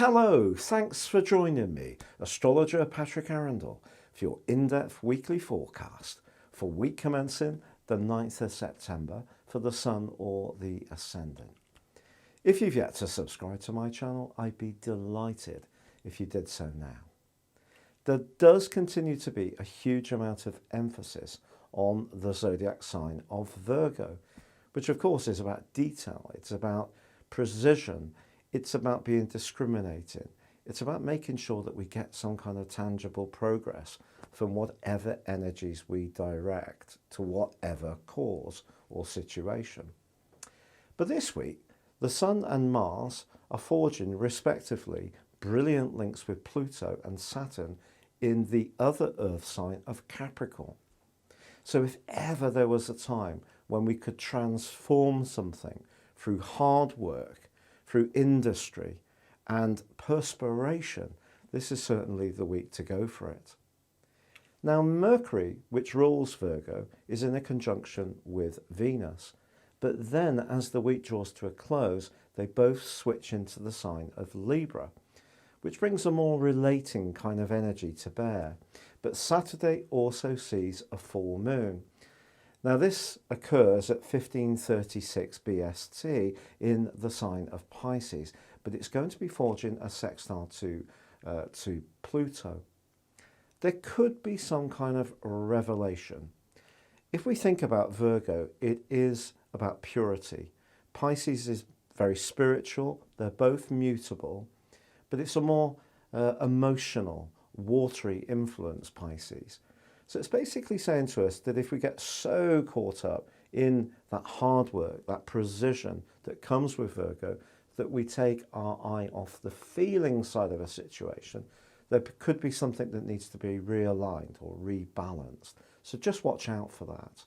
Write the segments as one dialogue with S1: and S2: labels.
S1: Hello, thanks for joining me, astrologer Patrick Arundell, for your in-depth weekly forecast for week commencing the 9th of September for the Sun or the Ascendant. If you've yet to subscribe to my channel, I'd be delighted if you did so now. There does continue to be a huge amount of emphasis on the zodiac sign of Virgo, which of course is about detail, it's about precision, it's about being discriminating. It's about making sure that we get some kind of tangible progress from whatever energies we direct to whatever cause or situation. But this week, the Sun and Mars are forging respectively brilliant links with Pluto and Saturn in the other Earth sign of Capricorn. So if ever there was a time when we could transform something through hard work, through industry and perspiration, this is certainly the week to go for it. Now Mercury, which rules Virgo, is in a conjunction with Venus, but then as the week draws to a close, they both switch into the sign of Libra, which brings a more relating kind of energy to bear. But Saturday also sees a full moon. Now this occurs at 1536 BST in the sign of Pisces, but it's going to be forging a sextile to Pluto. There could be some kind of revelation. If we think about Virgo, it is about purity. Pisces is very spiritual, they're both mutable, but it's a more emotional, watery influence, Pisces. So it's basically saying to us that if we get so caught up in that hard work, that precision that comes with Virgo, that we take our eye off the feeling side of a situation, there could be something that needs to be realigned or rebalanced. So just watch out for that.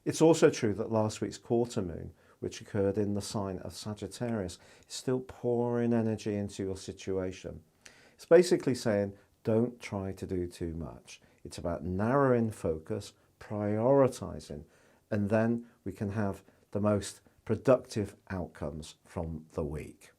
S1: It's also true that last week's quarter moon, which occurred in the sign of Sagittarius, is still pouring energy into your situation. It's basically saying, don't try to do too much. It's about narrowing focus, prioritizing, and then we can have the most productive outcomes from the week.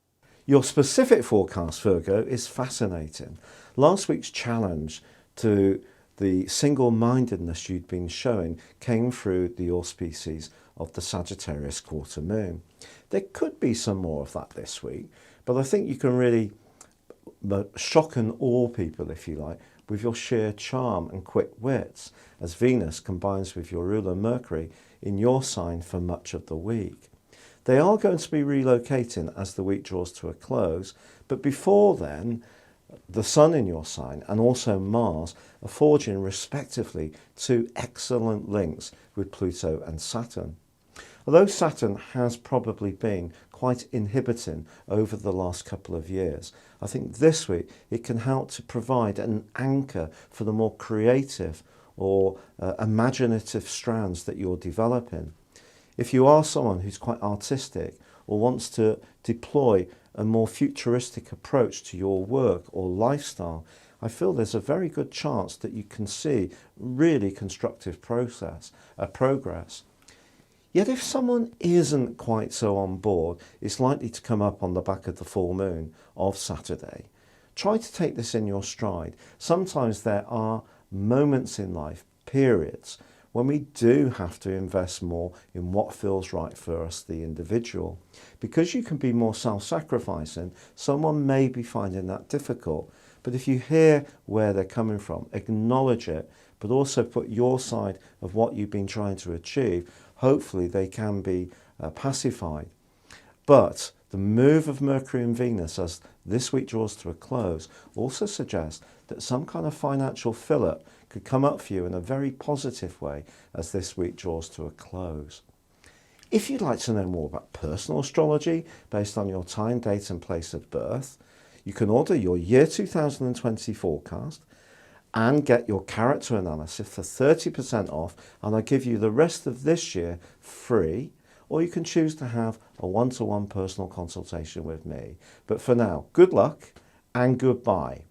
S1: Your specific forecast, Virgo, is fascinating. Last week's challenge to the single-mindedness you'd been showing came through the auspices of the Sagittarius quarter moon. There could be some more of that this week, but I think you can really shock and awe people, if you like, with your sheer charm and quick wits, as Venus combines with your ruler Mercury in your sign for much of the week. They are going to be relocating as the week draws to a close, but before then, the Sun in your sign and also Mars are forging respectively two excellent links with Pluto and Saturn. Although Saturn has probably been quite inhibiting over the last couple of years, I think this week it can help to provide an anchor for the more creative or imaginative strands that you're developing. If you are someone who's quite artistic or wants to deploy a more futuristic approach to your work or lifestyle, I feel there's a very good chance that you can see really constructive progress. Yet if someone isn't quite so on board, it's likely to come up on the back of the full moon of Saturday. Try to take this in your stride. Sometimes there are moments in life, periods, when we do have to invest more in what feels right for us, the individual. Because you can be more self-sacrificing, someone may be finding that difficult. But if you hear where they're coming from, acknowledge it, but also put your side of what you've been trying to achieve, hopefully they can be pacified. But the move of Mercury and Venus as this week draws to a close also suggests that some kind of financial fillip could come up for you in a very positive way as this week draws to a close. If you'd like to know more about personal astrology based on your time, date and place of birth, you can order your year 2020 forecast and get your character analysis for 30% off, and I give you the rest of this year free, or you can choose to have a one-to-one personal consultation with me. But for now, good luck and goodbye.